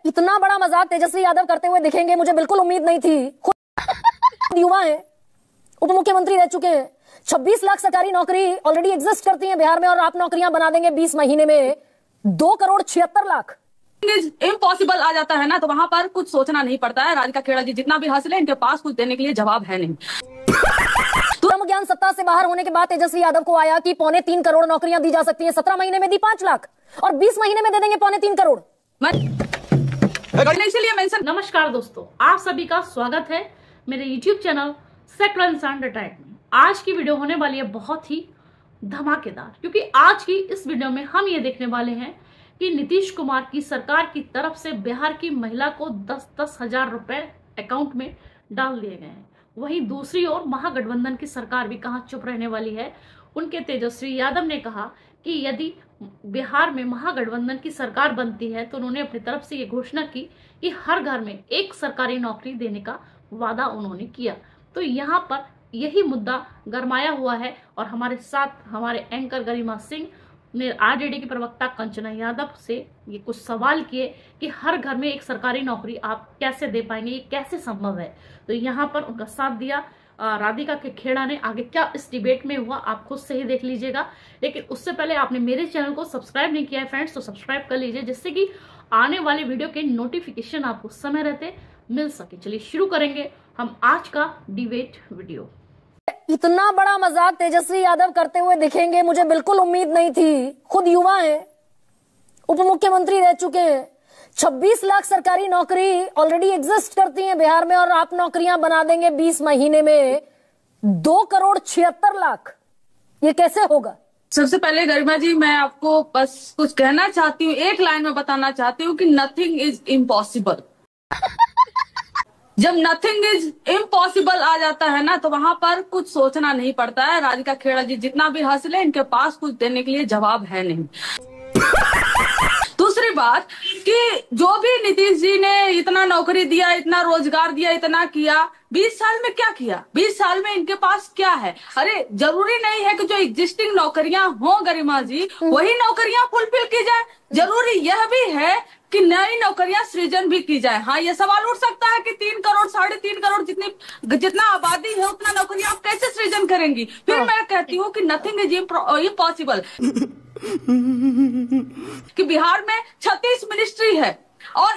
इतना बड़ा मजाक तेजस्वी यादव करते हुए दिखेंगे मुझे बिल्कुल उम्मीद नहीं थी। खुद युवा है, उप मुख्यमंत्री रह चुके हैं। 26 लाख सरकारी नौकरी ऑलरेडी एग्जिस्ट करती है बिहार में और आप नौकरियां बना देंगे 20 महीने में 2,76,00,000। इम्पॉसिबल आ जाता है ना, तो वहां पर कुछ सोचना नहीं पड़ता है। राधिका खेड़ा जी जितना भी हासिल है, इनके पास कुछ देने के लिए जवाब है नहीं। ब्रह्म ज्ञान सत्ता से बाहर होने के बाद तेजस्वी यादव को आया कि 3.25 करोड़ नौकरियां दी जा सकती हैं। 17 महीने में दी 5 लाख और 20 महीने में दे देंगे 3.25 करोड़। इसीलिए मेंशन। नमस्कार दोस्तों, आप सभी का स्वागत है मेरे YouTube channel sector and attack में। आज की वीडियो होने वाली है बहुत ही धमाकेदार, क्योंकि आज की इस वीडियो में हम ये देखने वाले हैं कि नीतीश कुमार की सरकार की तरफ से बिहार की महिला को 10-10 हजार रुपए अकाउंट में डाल दिए गए हैं। वहीं दूसरी ओर महागठबंधन की सरकार भी कहां चुप रहने वाली है। उनके तेजस्वी यादव ने कहा कि यदि बिहार में महागठबंधन की सरकार बनती है तो उन्होंने अपनी तरफ से ये घोषणा की कि हर घर में एक सरकारी नौकरी देने का वादा उन्होंने किया। तो यहाँ पर यही मुद्दा गरमाया हुआ है और हमारे साथ हमारे एंकर गरिमा सिंह ने आरजेडी की प्रवक्ता कंचना यादव से ये कुछ सवाल किए कि हर घर में एक सरकारी नौकरी आप कैसे दे पाएंगे, ये कैसे संभव है। तो यहाँ पर उनका साथ दिया राधिका के खेड़ा ने। आगे क्या इस डिबेट में हुआ आप खुद से ही देख लीजिएगा, लेकिन उससे पहले आपने मेरे चैनल को सब्सक्राइब नहीं किया है फ्रेंड्स, तो सब्सक्राइब कर लीजिए जिससे कि आने वाले वीडियो के नोटिफिकेशन आपको समय रहते मिल सके। चलिए शुरू करेंगे हम आज का डिबेट वीडियो। इतना बड़ा मजाक तेजस्वी यादव करते हुए दिखेंगे मुझे बिल्कुल उम्मीद नहीं थी। खुद युवा है, उप मुख्यमंत्री रह चुके हैं। 26 लाख सरकारी नौकरी ऑलरेडी एग्जिस्ट करती है बिहार में और आप नौकरियां बना देंगे 20 महीने में 2,76,00,000। ये कैसे होगा? सबसे पहले गरिमा जी, मैं आपको बस कुछ कहना चाहती हूँ, एक लाइन में बताना चाहती हूँ कि नथिंग इज इम्पॉसिबल। जब नथिंग इज इम्पॉसिबल आ जाता है ना, तो वहां पर कुछ सोचना नहीं पड़ता है। राधिका खेड़ा जी जितना भी हासिल है, इनके पास कुछ देने के लिए जवाब है नहीं। दूसरी बात कि जो भी नीतीश जी ने इतना नौकरी दिया, इतना रोजगार दिया, इतना किया, 20 साल में क्या किया? 20 साल में इनके पास क्या है? अरे जरूरी नहीं है कि जो एग्जिस्टिंग नौकरियां हो गरिमा जी, वही नौकरियां फुलफिल की जाए। जरूरी यह भी है कि नई नौकरियां सृजन भी की जाए। हाँ, ये सवाल उठ सकता है कि 3 करोड़ 3.5 करोड़ जितना आबादी है उतना नौकरियां आप कैसे सृजन करेंगी? फिर मैं कहती हूँ कि नथिंग इज इम्पॉसिबल। कि बिहार में 36 मिनिस्ट्री है और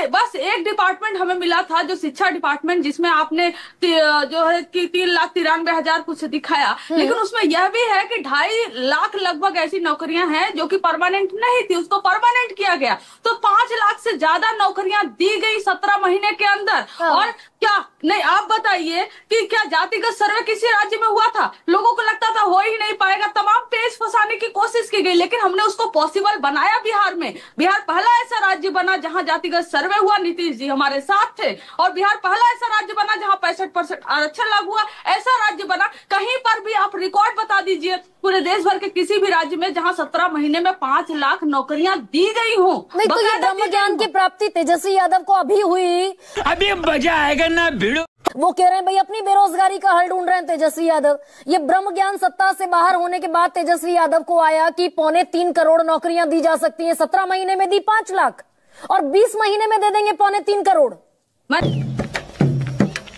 बस एक डिपार्टमेंट हमें मिला था, जो शिक्षा डिपार्टमेंट, जिसमें आपने जो है कि 3,93,000 कुछ दिखाया, लेकिन उसमें यह भी है कि 2.5 लाख लगभग ऐसी नौकरियां हैं जो कि परमानेंट नहीं थी, उसको परमानेंट किया गया। तो 5 लाख से ज्यादा नौकरियां दी गई 17 महीने के अंदर। और क्या नहीं, आप बताइए कि क्या जातिगत सर्वे किसी राज्य में हुआ था? लोगों को लगता था हो ही नहीं पाएगा, तमाम पेज फंसाने की कोशिश की गई, लेकिन हमने उसको पॉसिबल बनाया बिहार में। बिहार पहला ऐसा राज्य बना जहां जातिगत सर्वे हुआ, नीतीश जी हमारे साथ थे, और बिहार पहला ऐसा राज्य बना जहां 65% आरक्षण लागू हुआ। ऐसा राज्य बना, कहीं पर भी आप रिकॉर्ड बता दीजिए पूरे देश भर के किसी भी राज्य में जहां 17 महीने में 5 लाख नौकरियां दी गई हो। तो ये ब्रह्म ज्ञान की प्राप्ति तेजस्वी यादव को अभी हुई, अभी मजा आएगा ना भिड़ो। वो कह रहे हैं भाई अपनी बेरोजगारी का हल ढूंढ रहे हैं तेजस्वी यादव। ये ब्रह्म ज्ञान सत्ता से बाहर होने के बाद तेजस्वी यादव को आया कि 3.25 करोड़ नौकरियां दी जा सकती हैं। 17 महीने में दी 5 लाख और 20 महीने में दे देंगे 3.25 करोड़।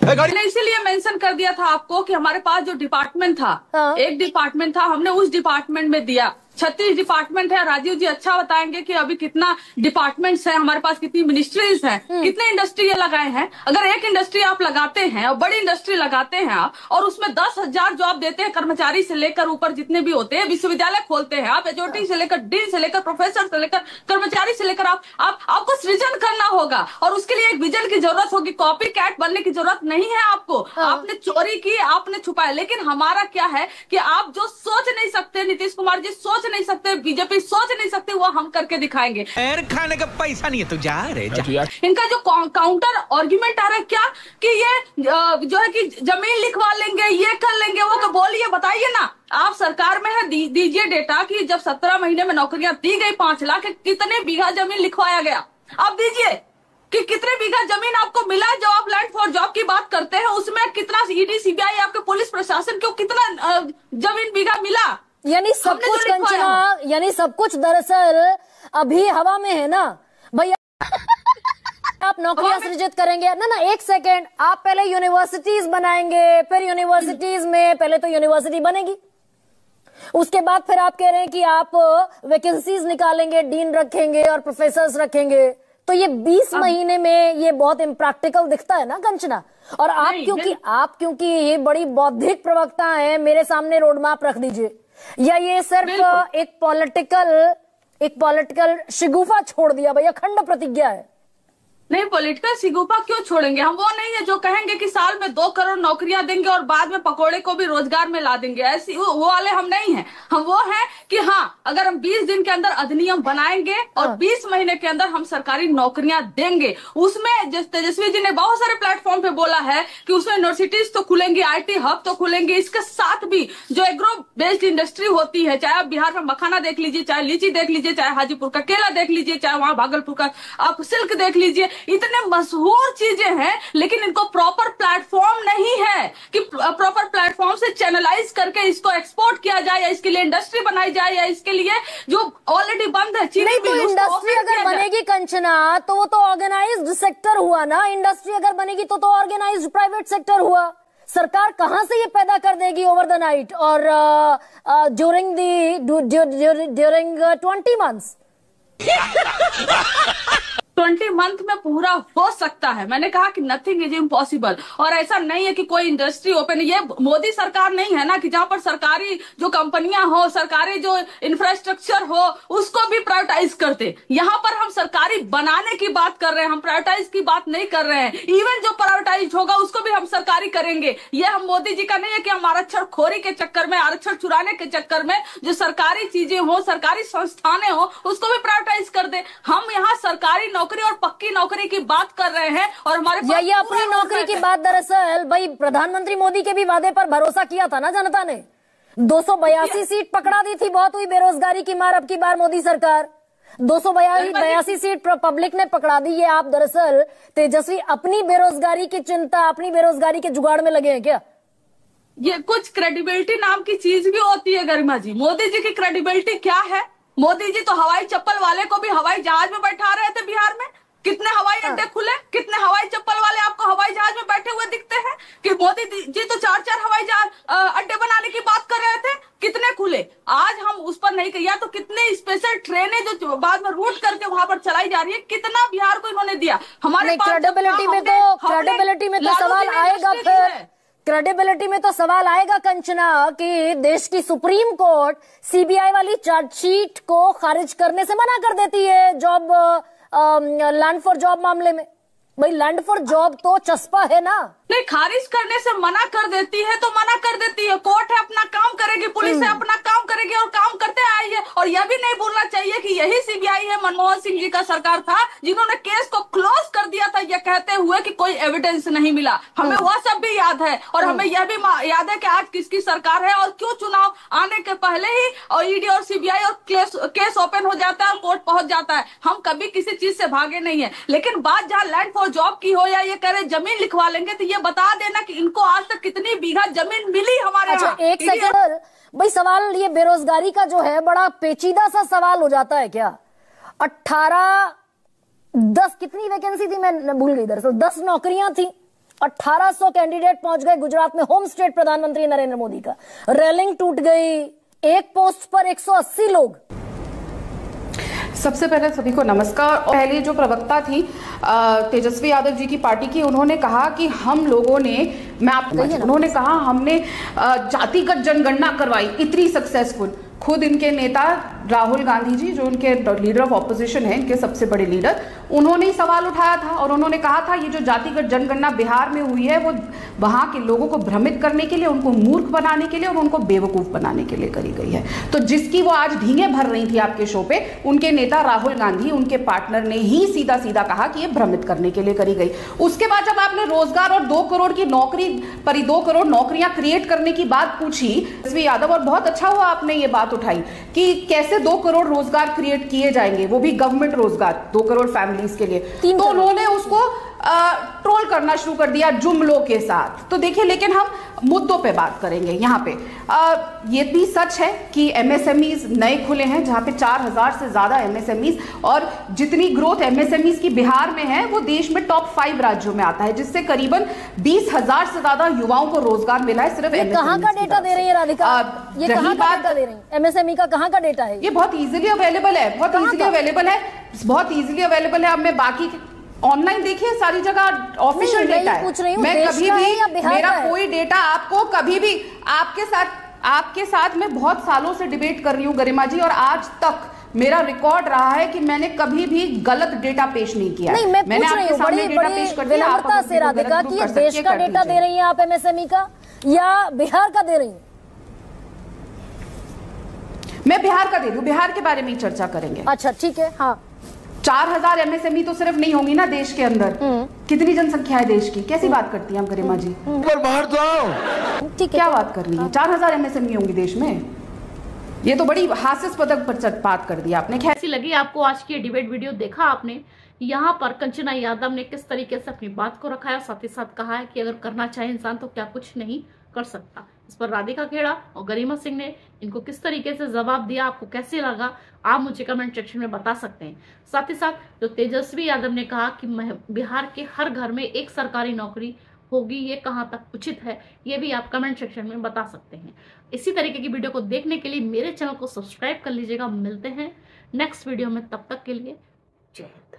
मैंने इसीलिए मेंशन कर दिया था आपको कि हमारे पास जो डिपार्टमेंट था, एक डिपार्टमेंट था, हमने उस डिपार्टमेंट में दिया। 36 डिपार्टमेंट है। राजीव जी अच्छा बताएंगे कि अभी कितना डिपार्टमेंट्स है हमारे पास, कितनी मिनिस्ट्रीज हैं, कितने इंडस्ट्री लगाए हैं। अगर एक इंडस्ट्री आप लगाते हैं और बड़ी इंडस्ट्री लगाते हैं आप, और उसमें 10,000 जॉब देते हैं, कर्मचारी से लेकर ऊपर जितने भी होते हैं, विश्वविद्यालय खोलते हैं आप, एचओडी से लेकर डीन से लेकर प्रोफेसर से लेकर कर्मचारी से लेकर आपको सृजन करना होगा, और उसके लिए एक विजन की जरूरत होगी। कॉपी कैट बनने की जरूरत नहीं है आपको। आपने चोरी की, आपने छुपाया, लेकिन हमारा क्या है कि आप जो सोच नहीं सकते, नीतीश कुमार जी सोच नहीं सकते, बीजेपी सोच नहीं सकती, वो हम करके दिखाएंगे। खाने का पैसा नहीं है तो जा रहे जा। इनका जो काउंटर आर्ग्यूमेंट आ रहा है क्या कि ये जो है कि जमीन लिखवा लेंगे, ये कर लेंगे, वो बोलिए, बताइए ना। आप सरकार में है, दीजिए डेटा कि जब 17 महीने में नौकरियां दी गई 5 लाख, कितने बीघा जमीन लिखवाया गया? आप दीजिए कि कितने बीघा जमीन आपको मिला। जो आप लैंड फॉर जॉब की बात करते हैं, उसमें कितना ईडी सीबीआई आपके पुलिस प्रशासन को कितना जमीन बीघा मिला? यानी सब कुछ कंचना, यानी सब कुछ दरअसल अभी हवा में है ना भैया। नौकरियां सृजित करेंगे? ना एक सेकेंड, आप पहले यूनिवर्सिटीज बनाएंगे, फिर यूनिवर्सिटीज में पहले तो यूनिवर्सिटी बनेगी, उसके बाद फिर आप कह रहे हैं कि आप वैकेंसीज निकालेंगे, डीन रखेंगे और प्रोफेसर्स रखेंगे। तो ये 20 महीने में ये बहुत इम्प्रैक्टिकल दिखता है ना कंचना। और आप क्योंकि ये बड़ी बौद्धिक प्रवक्ता हैं, मेरे सामने रोड मैप रख दीजिए, या ये सिर्फ एक पॉलिटिकल शिगुफा छोड़ दिया भैया, अखंड प्रतिज्ञा है? नहीं, पॉलिटिकल शिगुफा क्यों छोड़ेंगे हम? वो नहीं है जो कहेंगे कि साल में 2 करोड़ नौकरियां देंगे और बाद में पकोड़े को भी रोजगार में ला देंगे, ऐसी वो वाले हम नहीं हैं। हम वो हैं कि हाँ, अगर हम 20 दिन के अंदर अधिनियम बनाएंगे और 20 महीने के अंदर हम सरकारी नौकरियां देंगे, उसमें तेजस्वी जी ने बहुत सारे प्लेटफॉर्म पे बोला है कि उसमें यूनिवर्सिटीज तो खुलेंगी, IT हब तो खुलेंगे, इसके साथ भी जो एग्रो बेस्ड इंडस्ट्री होती है, चाहे आप बिहार में मखाना देख लीजिए, चाहे लीची देख लीजिए, चाहे हाजीपुर का केला देख लीजिए, चाहे वहां भागलपुर का आप सिल्क देख लीजिए, इतने मशहूर चीजें हैं, लेकिन इनको प्रॉपर प्लेटफॉर्म नहीं है कि प्रॉपर प्लेटफॉर्म से चैनलाइज करके इसको एक्सपोर्ट किया जाए, या इसके लिए इंडस्ट्री बनाई जाए, या इसके लिए जो ऑलरेडी बंद है चीनी नहीं, तो इंडस्ट्री अगर बनेगी कंचना तो वो तो ऑर्गेनाइज्ड सेक्टर हुआ ना। इंडस्ट्री अगर बनेगी तो ऑर्गेनाइज्ड प्राइवेट सेक्टर हुआ। सरकार कहां से ये पैदा कर देगी ओवर द नाइट और ड्यूरिंग 20 मंथ्स? 20 मंथ में पूरा हो सकता है। मैंने कहा कि नथिंग इज इम्पॉसिबल। और ऐसा नहीं है कि कोई इंडस्ट्री ओपन, ये मोदी सरकार नहीं है ना कि जहां पर सरकारी जो कंपनियां हो, सरकारी जो इंफ्रास्ट्रक्चर हो, उसको भी प्राइवेटाइज करते। यहाँ पर हम सरकारी बनाने की बात कर रहे हैं, हम प्राइवेटाइज की बात नहीं कर रहे हैं। इवन जो प्राइवेटाइज होगा उसको भी हम सरकारी करेंगे। ये हम मोदी जी का नहीं है कि हम आरक्षण खोरी के चक्कर में, आरक्षण चुराने के चक्कर में जो सरकारी चीजें हो, सरकारी संस्थानें हो, उसको भी प्राइवेटाइज कर दे। हम यहाँ सरकारी नौकरी और पक्की नौकरी की बात कर रहे हैं और हमारे पास ये अपनी नौकरी की बात। दरअसल भाई प्रधानमंत्री मोदी के भी वादे पर भरोसा किया था ना जनता ने। 282 सीट पकड़ा दी थी, बहुत हुई बेरोजगारी की मार अब की बार मोदी सरकार। 282 सीट पब्लिक ने पकड़ा दी। ये आप दरअसल तेजस्वी अपनी बेरोजगारी की चिंता, अपनी बेरोजगारी के जुगाड़ में लगे हैं क्या? ये कुछ क्रेडिबिलिटी नाम की चीज भी होती है गरिमा जी। मोदी जी की क्रेडिबिलिटी क्या है? मोदी जी तो हवाई चप्पल वाले को भी हवाई जहाज में बैठा रहे थे बिहार में। कितने हवाई अड्डे खुले, कितने हवाई चप्पल वाले आपको हवाई जहाज में बैठे हुए दिखते हैं? कि मोदी जी तो 4 हवाई जहाज अड्डे बनाने की बात कर रहे थे, कितने खुले? आज हम उस पर नहीं किया तो कितने स्पेशल ट्रेनें जो बाद में रूट करके वहां पर चलाई जा रही है, कितना बिहार को इन्होंने दिया? हमारे क्रेडिबिलिटी में तो सवाल आएगा। फिर क्रेडिबिलिटी में तो सवाल आएगा कंचना कि देश की सुप्रीम कोर्ट सीबीआई वाली चार्जशीट को खारिज करने से मना कर देती है जॉब लैंड फॉर जॉब मामले में। भाई लैंड फॉर जॉब तो चस्पा है ना। नहीं, खारिज करने से मना कर देती है तो मना कर देती है। कोर्ट है अपना काम करेगी, पुलिस है अपना काम करेगी और काम करते आई है। और यह भी नहीं भूलना चाहिए कि यही सीबीआई है, मनमोहन सिंह जी का सरकार था, जिन्होंने केस को क्लोज कर दिया था यह कहते हुए कि कोई एविडेंस नहीं मिला। हमें वह सब भी याद है और हमें यह भी याद है कि आज किसकी सरकार है और क्यों चुनाव आने के पहले ही और ईडी और सीबीआई और केस ओपन हो जाता है और कोर्ट पहुंच जाता है। हम कभी किसी चीज से भागे नहीं है। लेकिन बात जहां लैंड फॉर जॉब की हो या ये कह रहे जमीन लिखवा लेंगे, तो ये बता देना कि इनको आज तक कितनी बीघा जमीन मिली हमारे। अच्छा एक सेकंड भाई, सवाल ये बेरोजगारी का जो है बड़ा पेचीदा सा सवाल हो जाता है क्या? 10 कितनी वैकेंसी थी मैं भूल गई, दरअसल 10 नौकरियां थी, 1800 कैंडिडेट पहुंच गए गुजरात में। होम स्टेट प्रधानमंत्री नरेंद्र मोदी का, रेलिंग टूट गई, एक पोस्ट पर 180 लोग। सबसे पहले सभी को नमस्कार। पहले जो प्रवक्ता थी तेजस्वी यादव जी की पार्टी की, उन्होंने कहा कि हम लोगों ने, मैं आपको उन्होंने कहा हमने जातिगत जनगणना करवाई, इतनी सक्सेसफुल। खुद इनके नेता राहुल गांधी जी, जो उनके लीडर ऑफ ऑपोजिशन हैं, इनके सबसे बड़े लीडर, उन्होंने ही सवाल उठाया था और उन्होंने कहा था ये जो जातिगत जनगणना बिहार में हुई है वो वहां के लोगों को भ्रमित करने के लिए, उनको मूर्ख बनाने के लिए और उनको बेवकूफ बनाने के लिए करी गई है। तो जिसकी वो आज ढींगे भर रही थी आपके शो पे, उनके नेता राहुल गांधी, उनके पार्टनर ने ही सीधा सीधा कहा कि ये भ्रमित करने के लिए करी गई। उसके बाद जब आपने रोजगार और 2 करोड़ की नौकरी पर 2 करोड़ नौकरियां क्रिएट करने की बात पूछी तेजस्वी यादव, और बहुत अच्छा हुआ आपने ये बात उठाई कि कैसे 2 करोड़ रोजगार क्रिएट किए जाएंगे, वो भी गवर्नमेंट रोजगार 2 करोड़ फैमिलीज के लिए। तो उन्होंने उसको ट्रोल करना शुरू कर दिया जुमलों के साथ। तो देखिए, लेकिन हम मुद्दों पे बात करेंगे यहाँ पे। ये भी सच है कि एमएसएमईज नए खुले हैं, जहाँ पे 4000 से ज्यादा एमएसएमईज, और जितनी ग्रोथ एमएसएमईज की बिहार में है वो देश में टॉप 5 राज्यों में आता है, जिससे करीबन 20,000 से ज्यादा युवाओं को रोजगार मिला है सिर्फ एमएसएमई। कहाँ का डेटा दे रही है राधिका? ये कहाँ का डेटा दे रही है? एमएसएमई का कहाँ का डेटा है? ये बहुत इजीली अवेलेबल है, बहुत इजीली अवेलेबल है, बहुत इजीली अवेलेबल है। अब मैं बाकी ऑनलाइन देखिए, सारी जगह ऑफिशियल डेटा है। मैं कभी भी, मेरा कोई डेटा आपको कभी भी, आपके साथ मैं बहुत सालों से डिबेट कर रही हूँ गरिमा जी, और आज तक मेरा रिकॉर्ड रहा है कि मैंने कभी भी गलत डेटा पेश नहीं किया। नहीं, मैं पूछ रही हूँ बड़ी विनम्रता से राधिका कि ये देश का डेटा दे रही हैं आप एमएसएमई का या बिहार का दे रही हैं? मैं बिहार का दे दूं, बिहार के बारे में ही चर्चा करेंगे। अच्छा ठीक है। हाँ, 4000 एमएसएमई तो सिर्फ नहीं होंगी ना देश के अंदर। कितनी जनसंख्या है देश की? कैसी बात करती हैं आप गरिमा जी? बाहर तो आओ। ठीक है, क्या बात करनी है? 4000 एमएसएमई होंगी देश में? ये तो बड़ी हास्यास्पद बात कर दी आपने। कैसी लगी आपको आज की डिबेट वीडियो? देखा आपने यहाँ पर कंचना यादव ने किस तरीके से अपनी बात को रखा है, साथ ही साथ कहा है कि अगर करना चाहे इंसान तो क्या कुछ नहीं कर सकता। इस पर राधिका खेड़ा और गरिमा सिंह ने इनको किस तरीके से जवाब दिया, आपको कैसे लगा, आप मुझे कमेंट सेक्शन में बता सकते हैं। साथ ही साथ जो तेजस्वी यादव ने कहा कि बिहार के हर घर में एक सरकारी नौकरी होगी, ये कहाँ तक उचित है, ये भी आप कमेंट सेक्शन में बता सकते हैं। इसी तरीके की वीडियो को देखने के लिए मेरे चैनल को सब्सक्राइब कर लीजिएगा। मिलते हैं नेक्स्ट वीडियो में, तब तक के लिए जय हिंद।